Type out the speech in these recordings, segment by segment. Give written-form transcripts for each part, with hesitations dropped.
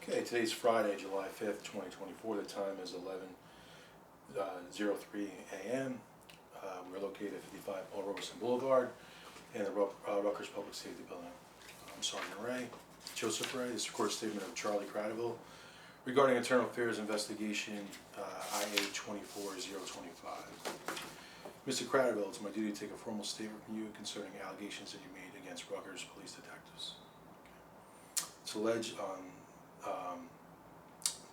Okay, today's Friday, July 5th, 2024. The time is 11:03 a.m. We're located at 55 Paul Robeson Boulevard in the Rutgers Public Safety Building. I'm Sergeant Ray, Joseph Ray. This recorded statement of Charlie Cradaville regarding internal affairs investigation IA 24025. Mr. Cradaville, it's my duty to take a formal statement from you concerning allegations that you made against Rutgers police detectives. Okay. It's alleged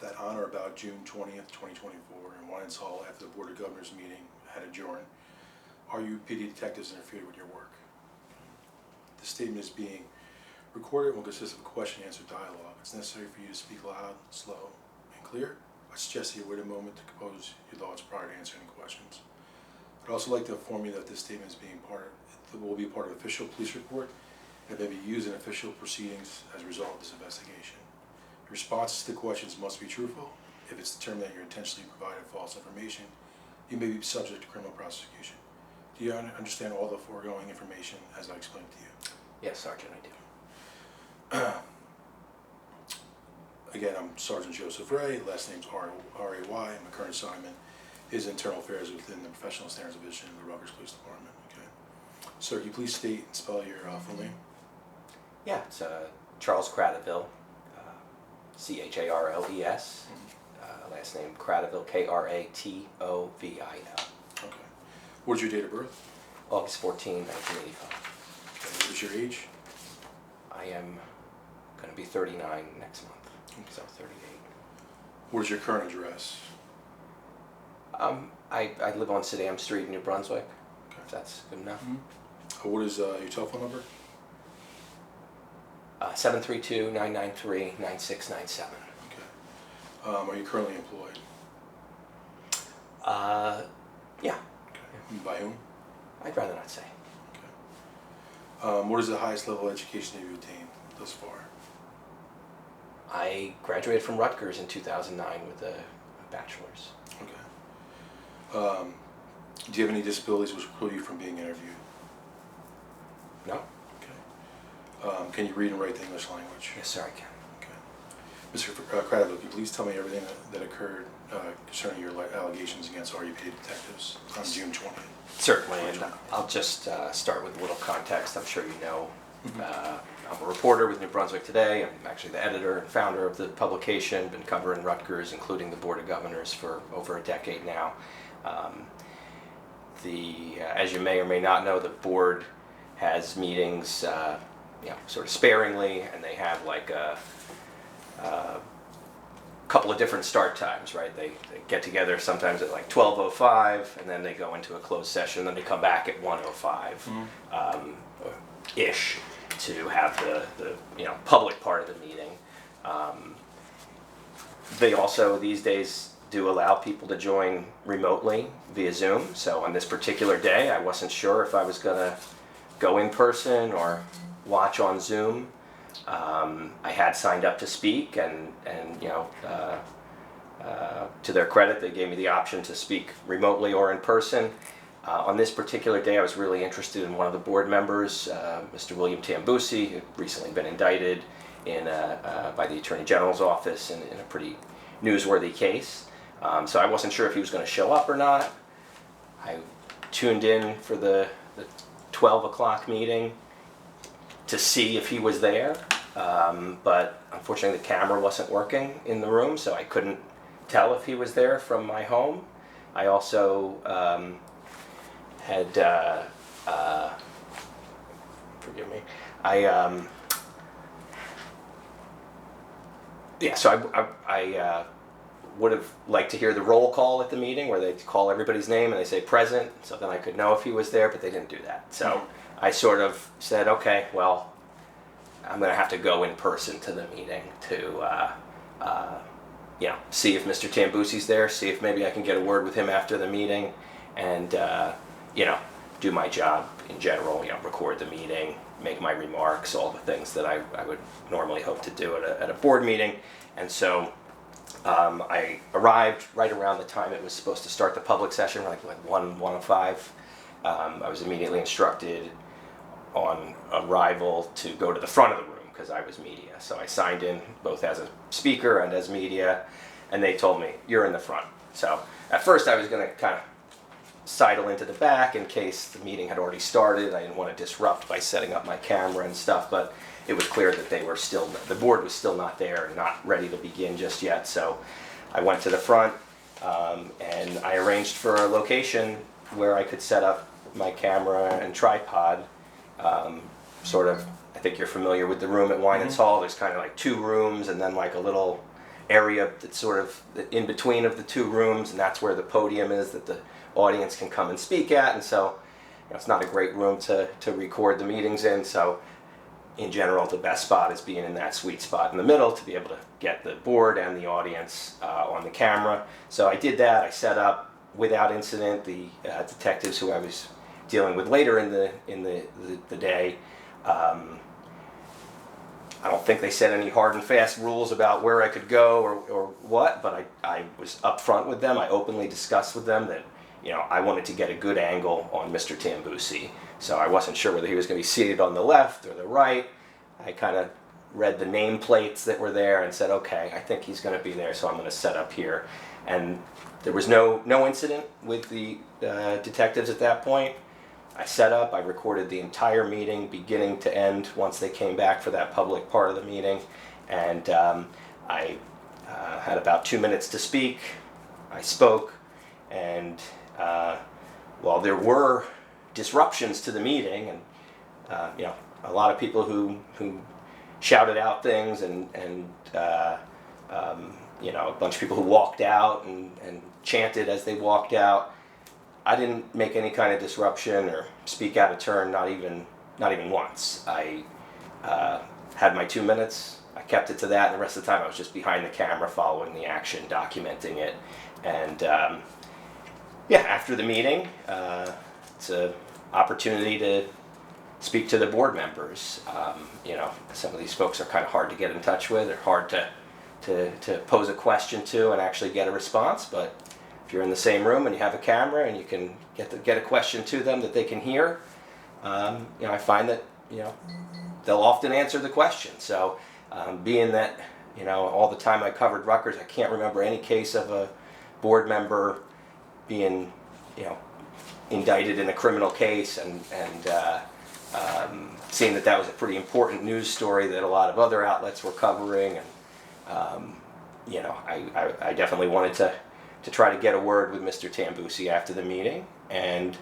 that on or about June 20th, 2024, in Winans Hall, after the Board of Governors meeting had adjourned, RUPD detectives interfered with your work. The statement is being recorded and will consist of a question-answer dialogue. It's necessary for you to speak loud, slow, and clear. I suggest that you wait a moment to compose your thoughts prior to answering questions. I'd also like to inform you that this statement is will be part of official police report and may be used in official proceedings as a result of this investigation. Your responses to questions must be truthful. If it's determined that you're intentionally providing false information, you may be subject to criminal prosecution. Do you understand all the foregoing information as I explained to you? Yes, Sergeant, I do. Again, I'm Sergeant Joseph Ray. Last name's R-A-Y. My current assignment is Internal Affairs within the Professional Standards Division of the Rutgers Police Department. Okay. Sir, can you please state and spell your full name? Yeah, it's Charles Cradaville, C-H-A-R-L-E-S. Last name Cradaville, K-R-A-T-O-V-I-L. Okay. What is your date of birth? August 14, 1985. Okay. What is your age? I am going to be 39 next month, so 38. What is your current address? I live on Saddam Street in New Brunswick, Okay. if that's good enough. Mm-hmm. What is your telephone number? 732-993-9697. Okay. Are you currently employed? Yeah. Okay. By whom? I'd rather not say. Okay. What is the highest level of education that you've attained thus far? I graduated from Rutgers in 2009 with a bachelor's. Okay. Do you have any disabilities which preclude you from being interviewed? No? Okay. Can you read and write the English language? Yes, sir, I can. Okay. Mr. Cradaville, can you please tell me everything that occurred concerning your allegations against RUPD detectives on June 20th? Certainly, and I'll just start with a little context. I'm sure you know. I'm a reporter with New Brunswick Today. I'm actually the editor and founder of the publication. Been covering Rutgers, including the Board of Governors, for over a decade now. As you may or may not know, the board has meetings, sort of sparingly, and they have like a couple of different start times, right? They get together sometimes at like 12:05, and then they go into a closed session, then they come back at 1:05 ish to have the public part of the meeting. They also these days do allow people to join remotely via Zoom. So on this particular day, I wasn't sure if I was going to go in person or watch on Zoom. I had signed up to speak, and to their credit, they gave me the option to speak remotely or in person. On this particular day, I was really interested in one of the board members, Mr. William Tambusi, who had recently been indicted by the Attorney General's office in a pretty newsworthy case. So I wasn't sure if he was going to show up or not. I tuned in for the 12 o'clock meeting to see if he was there, but unfortunately the camera wasn't working in the room, so I couldn't tell if he was there from my home. I also forgive me, I would have liked to hear the roll call at the meeting where they call everybody's name and they say present, so then I could know if he was there, but they didn't do that. So I sort of said, okay, well, I'm going to have to go in person to the meeting to see if Mr. Tambusi's there, see if maybe I can get a word with him after the meeting, and do my job in general, record the meeting, make my remarks, all the things that I would normally hope to do at a board meeting. And so I arrived right around the time it was supposed to start the public session, like 1:05. I was immediately instructed on arrival to go to the front of the room, because I was media. So I signed in both as a speaker and as media, and they told me, you're in the front. So at first I was going to kind of sidle into the back in case the meeting had already started. I didn't want to disrupt by setting up my camera and stuff, but it was clear that the board was still not there and not ready to begin just yet. So I went to the front, and I arranged for a location where I could set up my camera and tripod. Sort of, I think you're familiar with the room at Winans Hall. There's kind of like two rooms and then like a little area that's sort of in between of the two rooms, and that's where the podium is that the audience can come and speak at. And so, it's not a great room to record the meetings in. So in general, the best spot is being in that sweet spot in the middle to be able to get the board and the audience on the camera. So I did that. I set up without incident. The detectives who I was dealing with later in the day, I don't think they set any hard and fast rules about where I could go or what, but I was upfront with them. I openly discussed with them that I wanted to get a good angle on Mr. Tambusi. So I wasn't sure whether he was going to be seated on the left or the right. I kind of read the nameplates that were there and said, okay, I think he's going to be there, so I'm going to set up here. And there was no incident with the detectives at that point. I set up, I recorded the entire meeting, beginning to end, once they came back for that public part of the meeting. And I had about 2 minutes to speak. I spoke, and while there were disruptions to the meeting, and a lot of people who shouted out things, and a bunch of people who walked out and chanted as they walked out, I didn't make any kind of disruption or speak out of turn, not even once. I had my 2 minutes. I kept it to that, and the rest of the time I was just behind the camera, following the action, documenting it. And after the meeting, it's an opportunity to speak to the board members. Some of these folks are kind of hard to get in touch with. They're hard to pose a question to and actually get a response. But if you're in the same room and you have a camera and you can get a question to them that they can hear, I find that they'll often answer the question. So being that all the time I covered Rutgers, I can't remember any case of a board member being indicted in a criminal case, and seeing that was a pretty important news story that a lot of other outlets were covering, and I definitely wanted to try to get a word with Mr. Tambusi after the meeting, and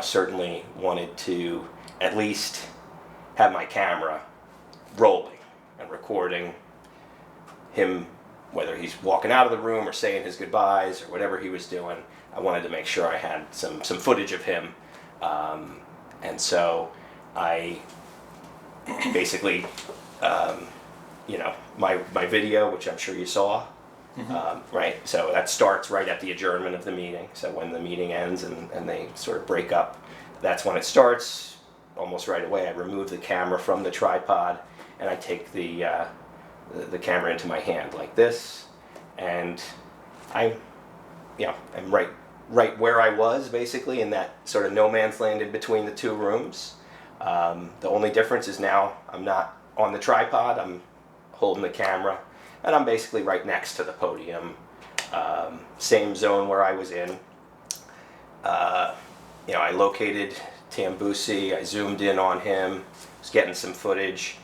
certainly wanted to at least have my camera rolling and recording him, whether he's walking out of the room or saying his goodbyes or whatever he was doing. I wanted to make sure I had some footage of him, and so I basically, my video, which I'm sure you saw, right? So that starts right at the adjournment of the meeting. So when the meeting ends and they sort of break up, that's when it starts. Almost right away, I remove the camera from the tripod and I take the camera into my hand like this, and I'm right where I was, basically in that sort of no man's land in between the two rooms. The only difference is now I'm not on the tripod, I'm holding the camera, and I'm basically right next to the podium, same zone where I was in. I located Tambusi, I zoomed in on him, was getting some footage.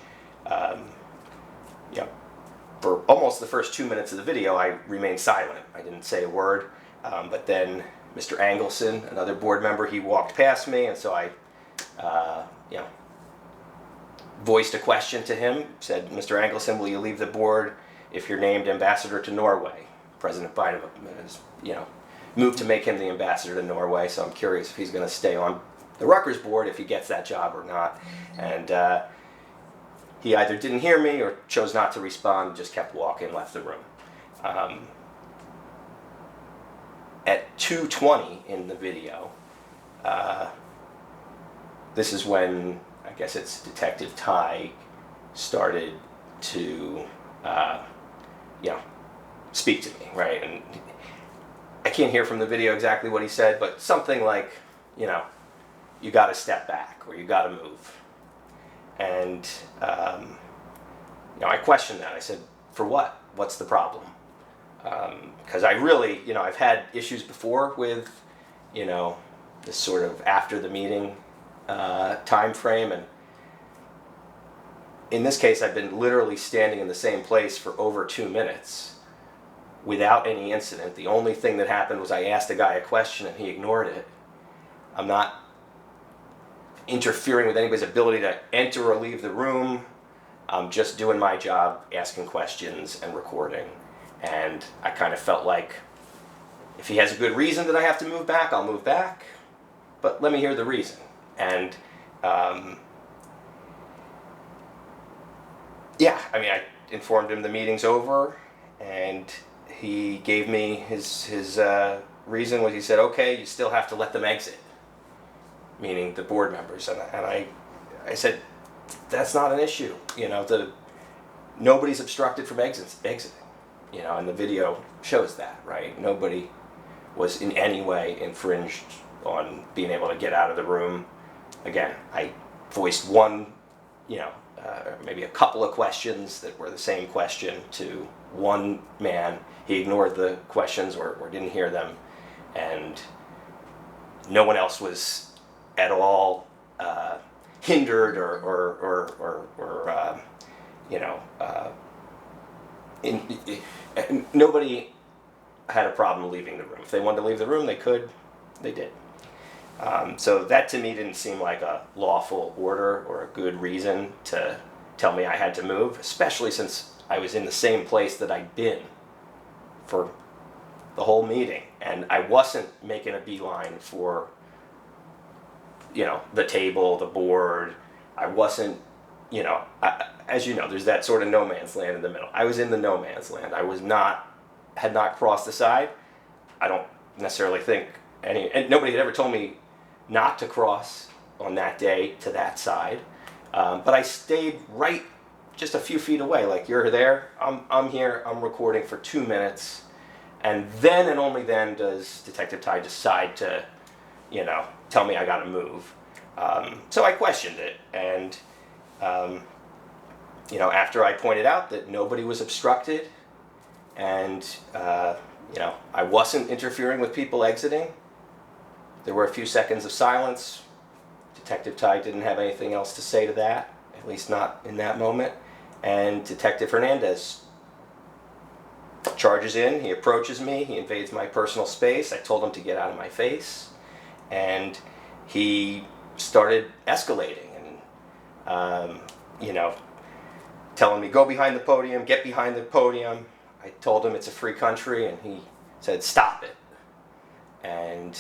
For almost the first 2 minutes of the video, I remained silent. I didn't say a word. But then Mr. Angelson, another board member, he walked past me, and so I, voiced a question to him. Said, "Mr. Angelson, will you leave the board if you're named ambassador to Norway?" President Biden has, moved to make him the ambassador to Norway. So I'm curious if he's going to stay on the Rutgers board if he gets that job or not. And he either didn't hear me or chose not to respond, just kept walking, left the room. At 2:20 in the video, this is when, I guess it's Detective Ty, started to, speak to me, right? And I can't hear from the video exactly what he said, but something like, you got to step back or you got to move. And I questioned that. I said, for what? What's the problem? Because I really, I've had issues before with, this sort of after the meeting time frame, and in this case, I've been literally standing in the same place for over 2 minutes without any incident. The only thing that happened was I asked a guy a question and he ignored it. I'm not interfering with anybody's ability to enter or leave the room. I'm just doing my job, asking questions and recording. And I kind of felt like if he has a good reason that I have to move back, I'll move back. But let me hear the reason. And I informed him the meeting's over, and he gave me his reason was he said, okay, you still have to let them exit, meaning the board members. And I said, that's not an issue. Nobody's obstructed from exiting. And the video shows that, right? Nobody was in any way infringed on being able to get out of the room. Again, I voiced one, maybe a couple of questions that were the same question to one man. He ignored the questions or didn't hear them, and no one else was at all hindered nobody had a problem leaving the room. If they wanted to leave the room, they could. They did. So that to me didn't seem like a lawful order or a good reason to tell me I had to move, especially since I was in the same place that I'd been for the whole meeting. And I wasn't making a beeline for, the table, the board. I wasn't, as you know, there's that sort of no man's land in the middle. I was in the no man's land. Had not crossed the side. I don't necessarily think and nobody had ever told me not to cross on that day to that side. But I stayed right just a few feet away. Like, you're there, I'm here, I'm recording for 2 minutes. And then and only then does Detective Ty decide to, tell me I gotta move. So I questioned it. And, after I pointed out that nobody was obstructed and, I wasn't interfering with people exiting, there were a few seconds of silence. Detective Ty didn't have anything else to say to that, at least not in that moment. And Detective Hernandez charges in, he approaches me, he invades my personal space. I told him to get out of my face. And he started escalating and, telling me, go behind the podium, get behind the podium. I told him it's a free country, and he said, stop it. And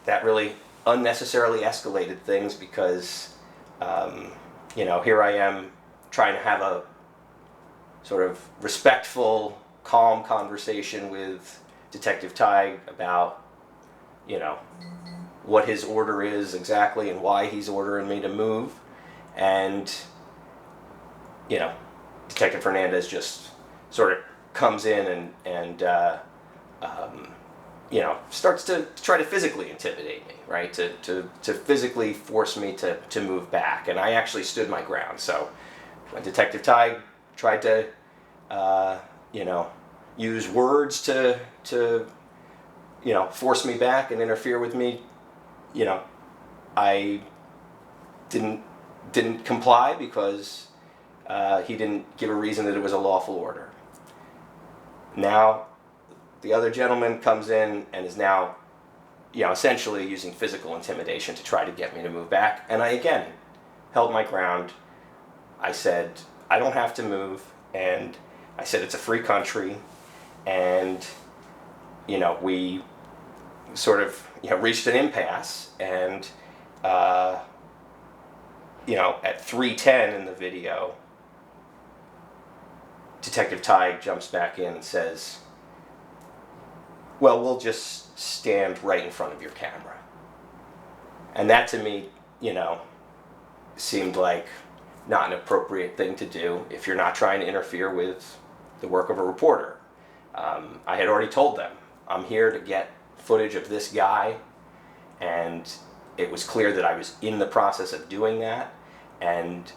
that really unnecessarily escalated things because, here I am trying to have a sort of respectful, calm conversation with Detective Ty about, what his order is exactly and why he's ordering me to move. And, Detective Hernandez just sort of comes in and starts to try to physically intimidate me, right? To physically force me to move back. And I actually stood my ground. So when Detective Ty tried to, use words to force me back and interfere with me, I didn't comply because he didn't give a reason that it was a lawful order. Now, the other gentleman comes in and is now, essentially using physical intimidation to try to get me to move back. And I, again, held my ground. I said, I don't have to move. And I said, it's a free country. And, we sort of, reached an impasse. And, at 3:10 in the video, Detective Ty jumps back in and says, well, we'll just stand right in front of your camera. And that to me, seemed like not an appropriate thing to do if you're not trying to interfere with the work of a reporter. I had already told them, I'm here to get footage of this guy, and it was clear that I was in the process of doing that. And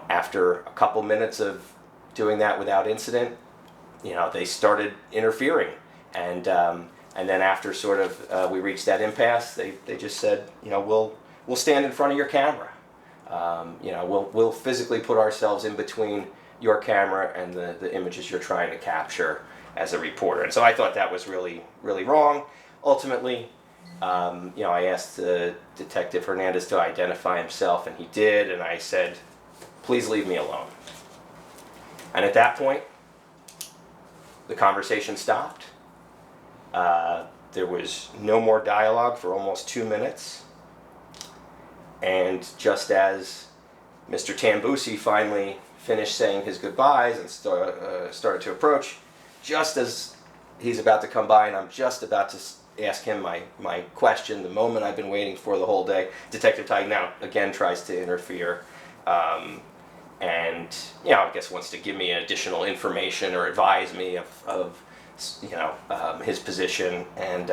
after a couple minutes of doing that without incident, they started interfering, and then after sort of we reached that impasse, they just said, we'll stand in front of your camera. We'll physically put ourselves in between your camera and the images you're trying to capture as a reporter. And so I thought that was really, really wrong. Ultimately, I asked Detective Hernandez to identify himself, and he did, and I said, please leave me alone. And at that point, the conversation stopped. There was no more dialogue for almost 2 minutes. And just as Mr. Tambusi finally finished saying his goodbyes and started to approach, just as he's about to come by and I'm just about to ask him my question, the moment I've been waiting for the whole day, Detective Tighe now again tries to interfere. And I guess wants to give me additional information or advise me of his position. And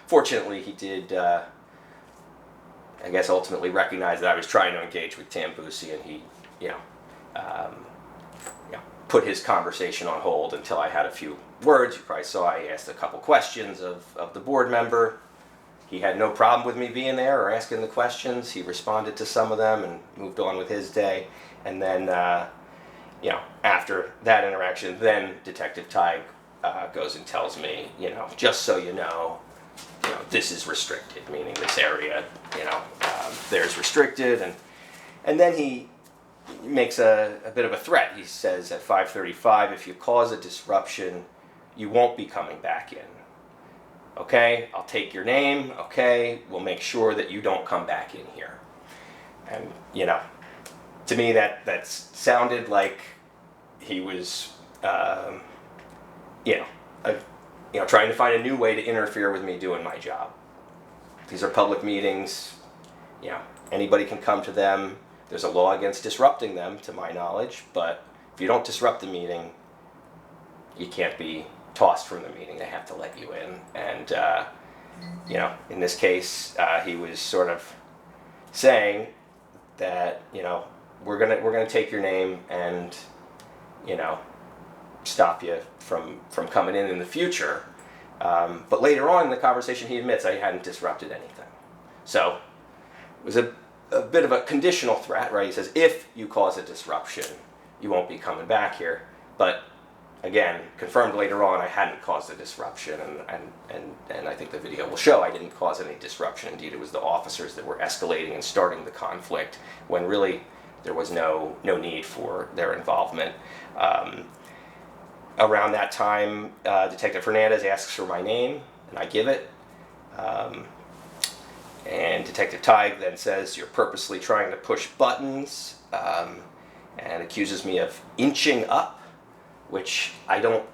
fortunately he did I guess ultimately recognize that I was trying to engage with Tambusi, and he put his conversation on hold until I had a few words. You probably saw I asked a couple questions of the board member. He had no problem with me being there or asking the questions. He responded to some of them and moved on with his day. And then, after that interaction, then Detective Tighe goes and tells me, just so you know, this is restricted, meaning this area, there's restricted. And then he makes a bit of a threat. He says at 5:35, if you cause a disruption, you won't be coming back in. Okay, I'll take your name. Okay, we'll make sure that you don't come back in here. And to me that sounded like he was, trying to find a new way to interfere with me doing my job. These are public meetings. Anybody can come to them. There's a law against disrupting them, to my knowledge. But if you don't disrupt the meeting, you can't be tossed from the meeting. They have to let you in. And in this case, he was sort of saying that we're gonna take your name and stop you from coming in the future. But later on in the conversation, he admits I hadn't disrupted anything. So it was a bit of a conditional threat, right? He says, if you cause a disruption, you won't be coming back here. But again, confirmed later on, I hadn't caused a disruption, and I think the video will show I didn't cause any disruption. Indeed, it was the officers that were escalating and starting the conflict when really there was no need for their involvement. Around that time, Detective Hernandez asks for my name, and I give it. And Detective Tighe then says, you're purposely trying to push buttons, and accuses me of inching up, which I don't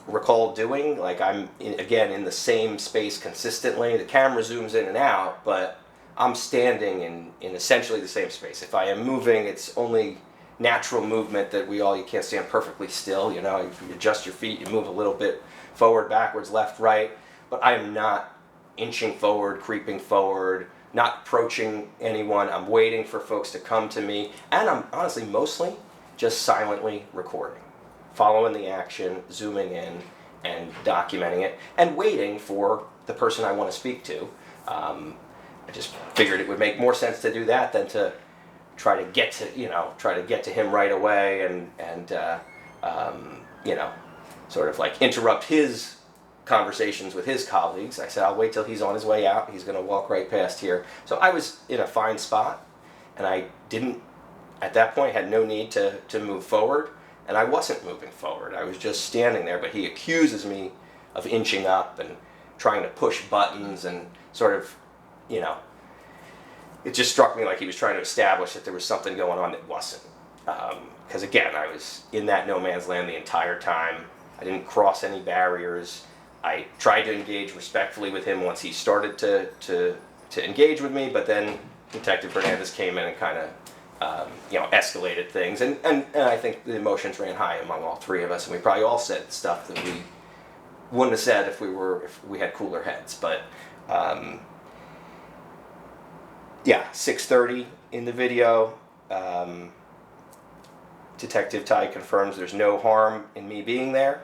recall doing. Like, I'm, in the same space consistently. The camera zooms in and out, but I'm standing in essentially the same space. If I am moving, it's only natural movement that you can't stand perfectly still. You adjust your feet, you move a little bit forward, backwards, left, right. But I am not inching forward, creeping forward, not approaching anyone. I'm waiting for folks to come to me. And I'm honestly mostly just silently recording, following the action, zooming in, and documenting it, and waiting for the person I want to speak to. I just figured it would make more sense to do that than to try to get to him right away and sort of like interrupt his conversations with his colleagues. I said, I'll wait till he's on his way out. He's going to walk right past here. So I was in a fine spot, and I didn't, at that point, had no need to move forward, and I wasn't moving forward. I was just standing there, but he accuses me of inching up and trying to push buttons and sort of, it just struck me like he was trying to establish that there was something going on that wasn't. Because again, I was in that no man's land the entire time. I didn't cross any barriers. I tried to engage respectfully with him once he started to engage with me, but then Detective Hernandez came in and kind of escalated things, and I think the emotions ran high among all three of us, and we probably all said stuff that we wouldn't have said if we had cooler heads. But Yeah, 6:30 in the video. Detective Ty confirms there's no harm in me being there.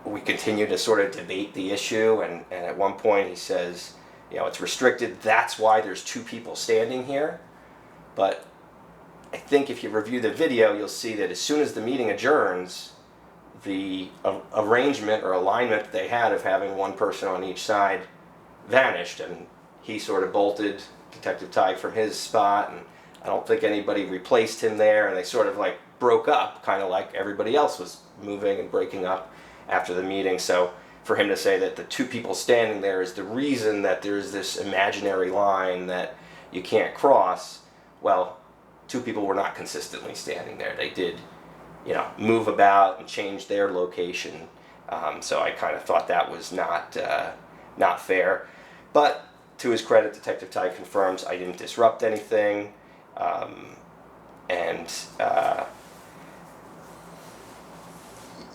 We continue to sort of debate the issue, and at one point he says, it's restricted, that's why there's two people standing here. But I think if you review the video, you'll see that as soon as the meeting adjourns, the arrangement or alignment they had of having one person on each side vanished, and he sort of bolted, Detective Tighe, from his spot, and I don't think anybody replaced him there, and they sort of like broke up, kind of like everybody else was moving and breaking up after the meeting. So for him to say that the two people standing there is the reason that there's this imaginary line that you can't cross, well, two people were not consistently standing there. They did, move about and change their location. So I kind of thought that was not fair. But to his credit, Detective Tighe confirms I didn't disrupt anything.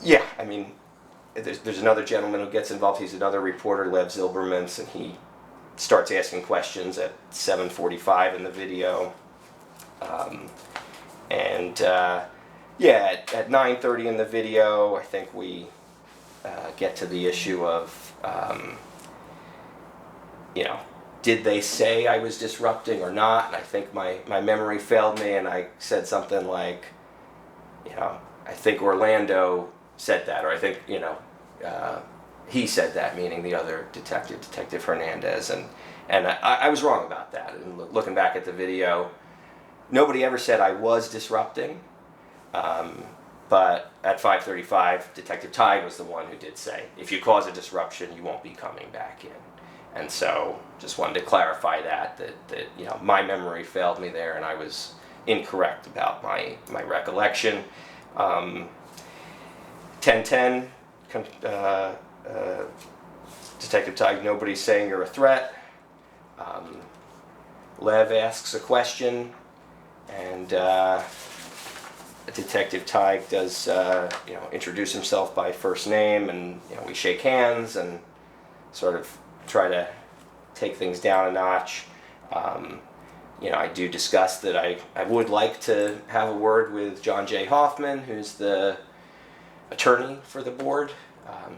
Yeah, I mean, there's another gentleman who gets involved. He's another reporter, Lev Zilbermans, and he starts asking questions at 7:45 in the video. At 9:30 in the video, I think we get to the issue of, did they say I was disrupting or not? And I think my memory failed me, and I said something like, I think Orlando said that, or I think, he said that, meaning the other detective, Detective Hernandez, and I was wrong about that. And looking back at the video, nobody ever said I was disrupting, but at 5:35, Detective Tighe was the one who did say, if you cause a disruption, you won't be coming back in. And so just wanted to clarify that my memory failed me there, and I was incorrect about my recollection. 10:10, Detective Tighe, nobody's saying you're a threat. Lev asks a question, and Detective Tighe does introduce himself by first name, and we shake hands and sort of try to take things down a notch. I do discuss that I would like to have a word with John J. Hoffman, who's the attorney for the board.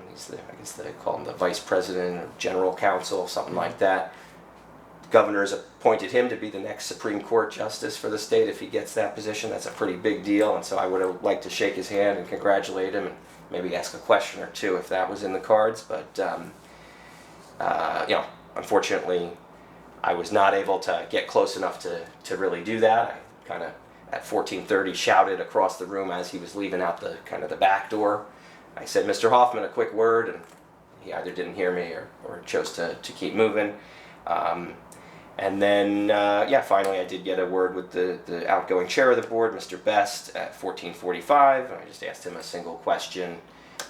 He's I guess they call him the vice president or general counsel, something like that. The governor's appointed him to be the next Supreme Court justice for the state if he gets that position. That's a pretty big deal, and so I would have liked to shake his hand and congratulate him and maybe ask a question or two if that was in the cards. But unfortunately, I was not able to get close enough to really do that. I kind of at 14:30 shouted across the room as he was leaving out the back door. I said, "Mr. Hoffman, a quick word," and he either didn't hear me or chose to keep moving. And then, finally I did get a word with the outgoing chair of the board, Mr. Best, at 14:45, and I just asked him a single question.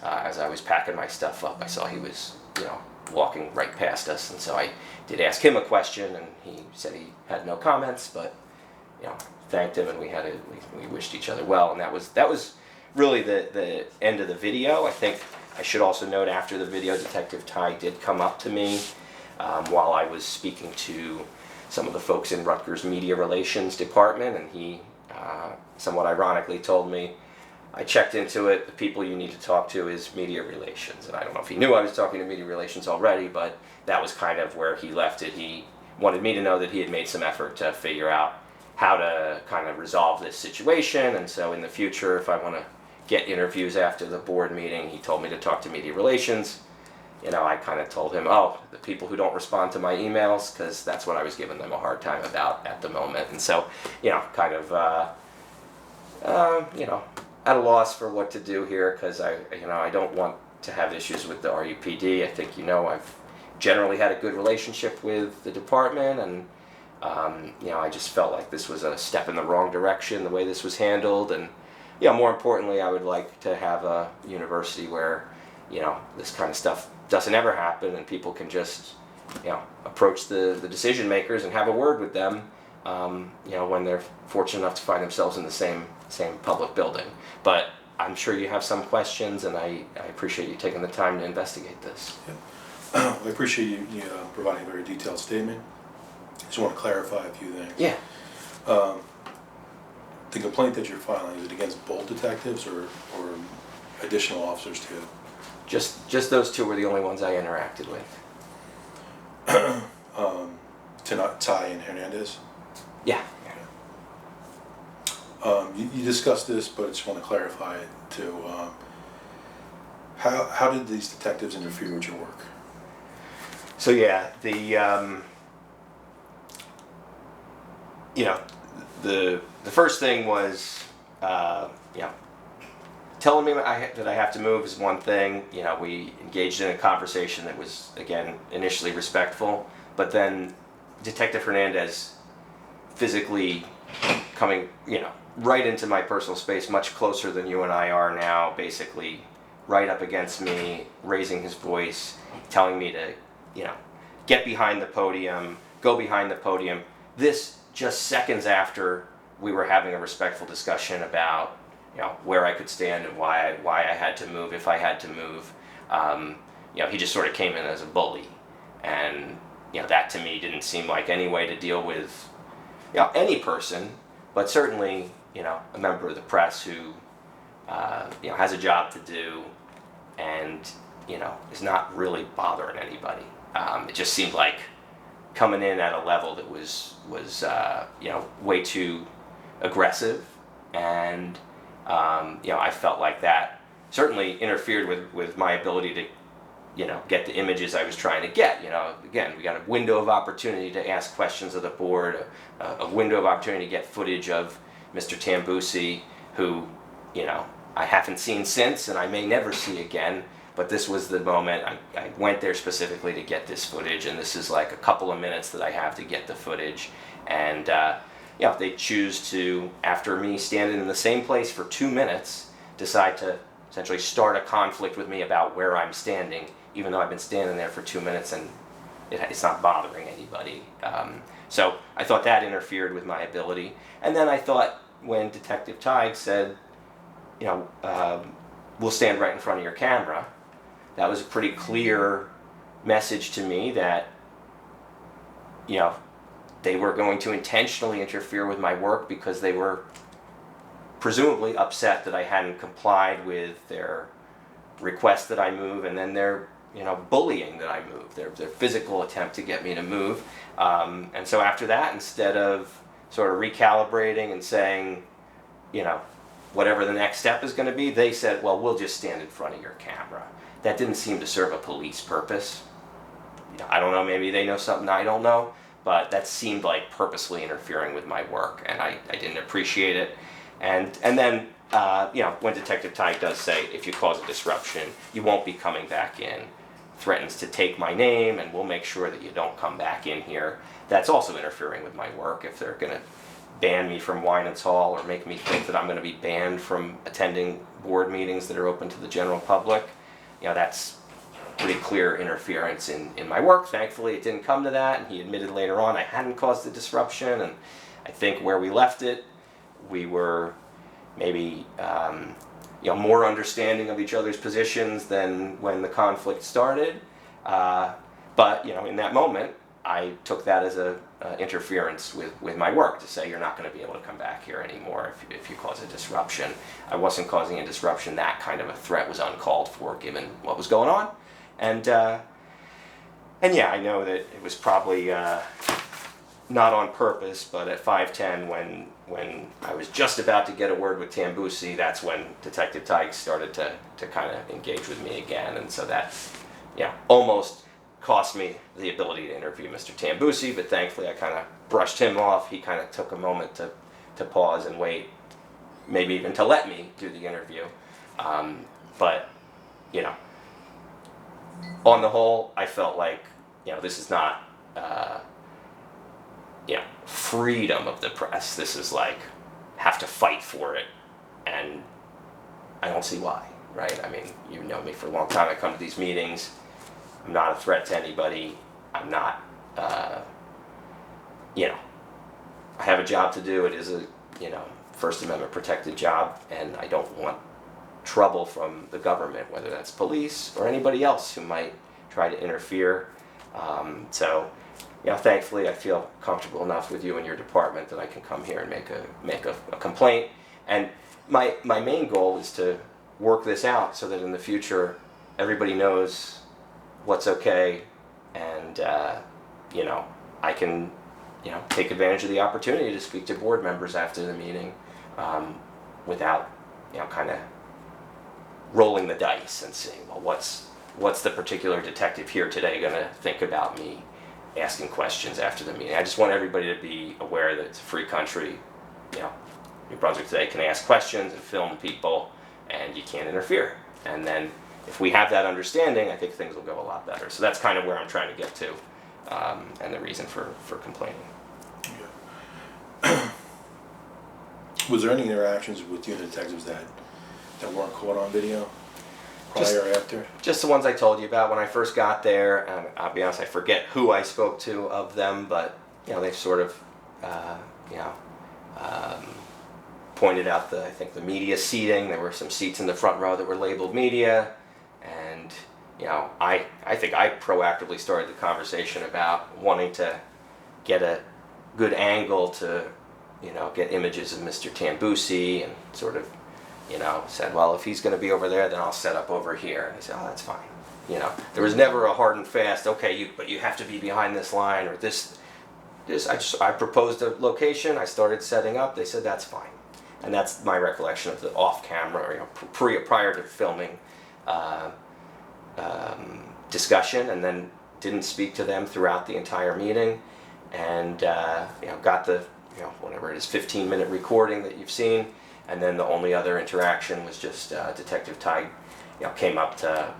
As I was packing my stuff up, I saw he was, walking right past us, and so I did ask him a question, and he said he had no comments, but, thanked him, and we wished each other well, and that was really the end of the video. I think I should also note, after the video, Detective Tighe did come up to me while I was speaking to some of the folks in Rutgers Media Relations Department, and he somewhat ironically told me, I checked into it, the people you need to talk to is Media Relations. And I don't know if he knew I was talking to Media Relations already, but that was kind of where he left it. He wanted me to know that he had made some effort to figure out how to kind of resolve this situation, and so in the future, if I want to get interviews after the board meeting, he told me to talk to Media Relations. I kind of told him, the people who don't respond to my emails, because that's what I was giving them a hard time about at the moment. And so, at a loss for what to do here, because I don't want to have issues with the RUPD. I think I've generally had a good relationship with the department, and I just felt like this was a step in the wrong direction, the way this was handled. And more importantly, I would like to have a university where this kind of stuff doesn't ever happen, and people can just approach the decision makers and have a word with them when they're fortunate enough to find themselves in the same public building. But I'm sure you have some questions, and I appreciate you taking the time to investigate this. I appreciate you providing a very detailed statement. Just want to clarify a few things. Yeah. The complaint that you're filing, is it against both detectives or additional officers too? Just those two were the only ones I interacted with. Ty and Hernandez? Yeah. You discussed this, but I just want to clarify it too. How did these detectives interfere with your work? So yeah, the first thing was, telling me that I have to move is one thing. We engaged in a conversation that was, again, initially respectful, but then Detective Hernandez physically coming, right into my personal space, much closer than you and I are now, basically right up against me, raising his voice, telling me to, get behind the podium, go behind the podium. This just seconds after we were having a respectful discussion about, where I could stand and why I had to move, if I had to move. He just sort of came in as a bully. And, that to me didn't seem like any way to deal with, any person, but certainly, a member of the press who, has a job to do and, is not really bothering anybody. It just seemed like coming in at a level that was way too aggressive, and I felt like that certainly interfered with my ability to get the images I was trying to get. Again, we got a window of opportunity to ask questions of the board, a window of opportunity to get footage of Mr. Tambusi, who I haven't seen since and I may never see again. But this was the moment. I went there specifically to get this footage, and this is like a couple of minutes that I have to get the footage. And they choose to, after me standing in the same place for 2 minutes, decide to essentially start a conflict with me about where I'm standing, even though I've been standing there for 2 minutes and it's not bothering anybody. So I thought that interfered with my ability. And then I thought when Detective Tighe said, we'll stand right in front of your camera, that was a pretty clear message to me that, they were going to intentionally interfere with my work because they were presumably upset that I hadn't complied with their request that I move, and then their, bullying that I move, their physical attempt to get me to move. And so after that, instead of sort of recalibrating and saying, whatever the next step is going to be, they said, well, we'll just stand in front of your camera. That didn't seem to serve a police purpose. I don't know, maybe they know something I don't know, but that seemed like purposely interfering with my work, and I didn't appreciate it. And then, when Detective Tighe does say, if you cause a disruption, you won't be coming back in, threatens to take my name, and we'll make sure that you don't come back in here, that's also interfering with my work. If they're going to ban me from Winans Hall or make me think that I'm going to be banned from attending board meetings that are open to the general public, that's pretty clear interference in my work. Thankfully, it didn't come to that, and he admitted later on I hadn't caused the disruption, and I think where we left it, we were maybe more understanding of each other's positions than when the conflict started. But in that moment, I took that as a interference with my work to say, you're not going to be able to come back here anymore if you cause a disruption. I wasn't causing a disruption. That kind of a threat was uncalled for given what was going on. And yeah, I know that it was probably not on purpose, but at 5:10 when I was just about to get a word with Tambusi, that's when Detective Tighe started to kind of engage with me again. And so that, almost cost me the ability to interview Mr. Tambusi, but thankfully I kind of brushed him off. He kind of took a moment to pause and wait, maybe even to let me do the interview. But, on the whole, I felt like, this is not, freedom of the press. This is like, have to fight for it. And I don't see why, right? I mean, you know me for a long time. I come to these meetings. I'm not a threat to anybody. I'm not, I have a job to do. It is a, First Amendment protected job, and I don't want trouble from the government, whether that's police or anybody else who might try to interfere. So, thankfully I feel comfortable enough with you and your department that I can come here and make a complaint. And my main goal is to work this out so that in the future everybody knows what's okay, and I can take advantage of the opportunity to speak to board members after the meeting without kind of rolling the dice and seeing, well, what's the particular detective here today going to think about me asking questions after the meeting. I just want everybody to be aware that it's a free country. New Brunswick today can ask questions and film people, and you can't interfere. And then if we have that understanding, I think things will go a lot better. So that's kind of where I'm trying to get to, and the reason for complaining. Yeah. Was there any interactions with you and the detectives that weren't caught on video prior or after? Just the ones I told you about when I first got there. I'll be honest, I forget who I spoke to of them, but they sort of pointed out I think the media seating. There were some seats in the front row that were labeled media, and I think I proactively started the conversation about wanting to get a good angle to get images of Mr. Tambusi, and sort of said, well, if he's going to be over there, then I'll set up over here. And he said, oh, that's fine. There was never a hard and fast, okay, but you have to be behind this line or this. I proposed a location. I started setting up. They said that's fine, and that's my recollection of the off-camera, prior to filming discussion, and then didn't speak to them throughout the entire meeting, and got the whatever it is, 15-minute recording that you've seen. And then the only other interaction was just Detective Tighe, came up to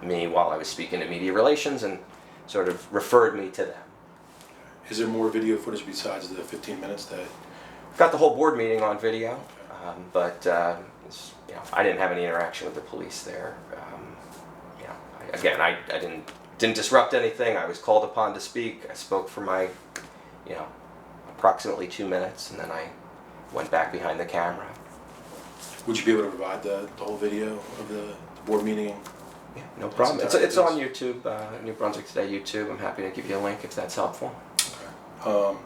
me while I was speaking to media relations and sort of referred me to them. Is there more video footage besides the 15 minutes that? Got the whole board meeting on video, but I didn't have any interaction with the police there. I didn't disrupt anything. I was called upon to speak. I spoke for my approximately 2 minutes, and then I went back behind the camera. Would you be able to provide the whole video of the board meeting? Yeah, no problem. It's on YouTube, New Brunswick Today YouTube. I'm happy to give you a link if that's helpful. Okay.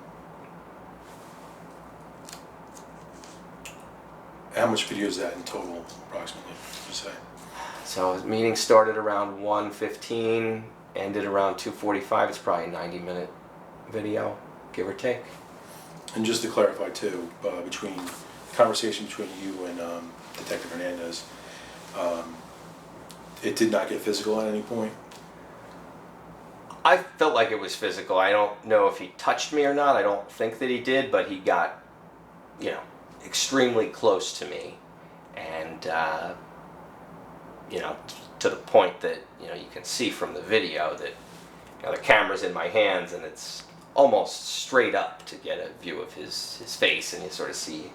How much video is that in total, approximately, would you say? So the meeting started around 1:15, ended around 2:45. It's probably a 90-minute video, give or take. And just to clarify too, between conversation between you and Detective Hernandez, it did not get physical at any point? I felt like it was physical. I don't know if he touched me or not. I don't think that he did, but he got, extremely close to me, and to the point that you can see from the video that the camera's in my hands, and it's almost straight up to get a view of his face, and you sort of see,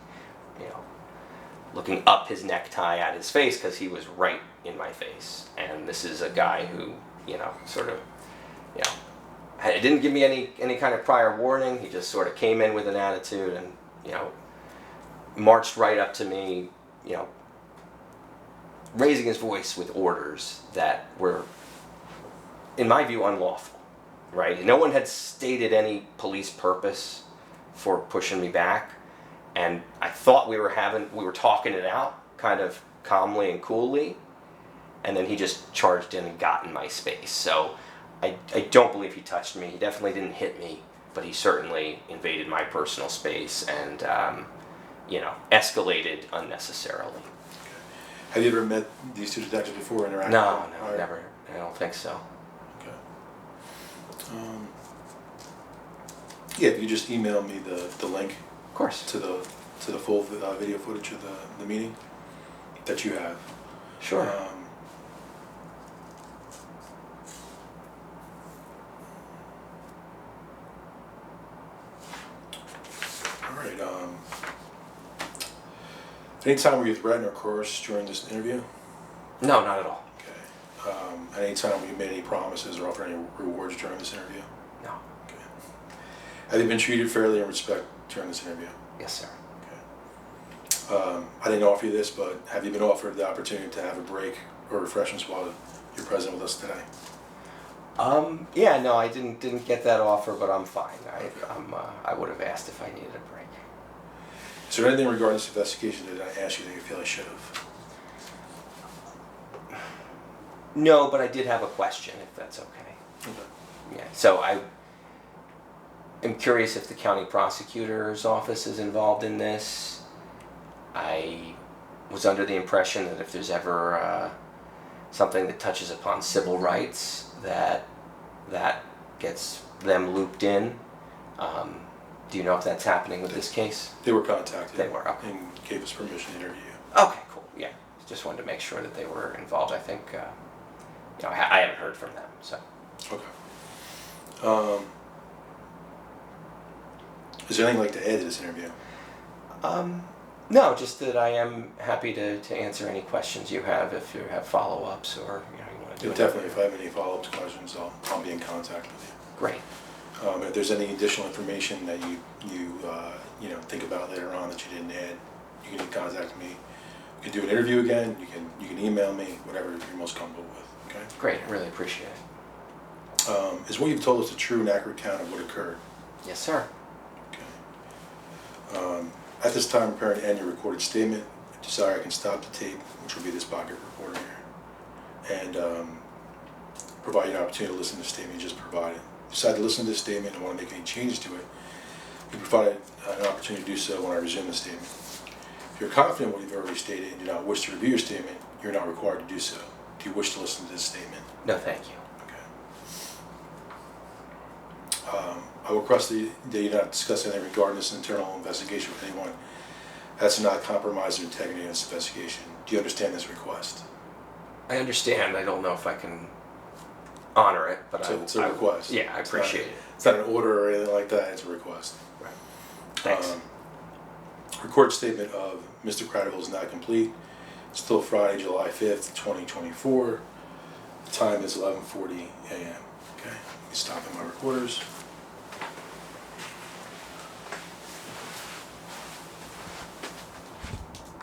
looking up his necktie at his face, because he was right in my face. And this is a guy who, it didn't give me any kind of prior warning. He just sort of came in with an attitude and, marched right up to me, raising his voice with orders that were, in my view, unlawful. Right? No one had stated any police purpose for pushing me back, and I thought we were talking it out kind of calmly and coolly, and then he just charged in and got in my space. So I don't believe he touched me. He definitely didn't hit me, but he certainly invaded my personal space and escalated unnecessarily. Have you ever met these two detectives before, interacted? No, never. I don't think so. Yeah, if you just email me the link, of course, to the full video footage of the meeting that you have. Sure. All right. Any time were you threatened or coerced during this interview? No, not at all. Okay. Any time you made any promises or offered any rewards during this interview? No. Okay. Have you been treated fairly and respect during this interview? Yes, sir. I didn't offer you this, but have you been offered the opportunity to have a break or refreshments while you're present with us today? Yeah, no, I didn't get that offer, but I'm fine. I would have asked if I needed a break. Is there anything regarding this investigation that I asked you that you feel I should have? No, but I did have a question, if that's okay. Okay. Yeah, so I am curious if the county prosecutor's office is involved in this. I was under the impression that if there's ever something that touches upon civil rights, that gets them looped in. Do you know if that's happening with this case? They were contacted. They were, okay. And gave us permission to interview you. Okay, cool, yeah. Just wanted to make sure that they were involved. I think, I haven't heard from them, so. Okay. Is there anything you'd like to add to this interview? No, just that I am happy to answer any questions you have if you have follow-ups or you want to do it. Definitely, if I have any follow-up questions, I'll be in contact with you. Great. If there's any additional information that you think about later on that you didn't add, you can contact me. You can do an interview again. You can email me, whatever you're most comfortable with. Okay. Great. I really appreciate it. Is what you've told us a true and accurate account of what occurred? Yes, sir. Okay. At this time, I'm preparing to end your recorded statement. If you desire, I can stop the tape, which will be this pocket recorder here, and provide you an opportunity to listen to the statement you just provided. If you decide to listen to this statement and want to make any changes to it, you provide an opportunity to do so when I resume the statement. If you're confident in what you've already stated and do not wish to review your statement, you're not required to do so. Do you wish to listen to this statement? No, thank you. Okay. I will request that you not discuss anything regarding this internal investigation with anyone. That's to not compromise the integrity of this investigation. Do you understand this request? I understand. I don't know if I can honor it, but It's a request. Yeah, I appreciate it. It's not an order or anything like that. It's a request. Right. Thanks. Recorded statement of Mr. Credible is not complete. It's still Friday, July 5th, 2024. The time is 11:40 a.m. Okay, you can stop in my recorders.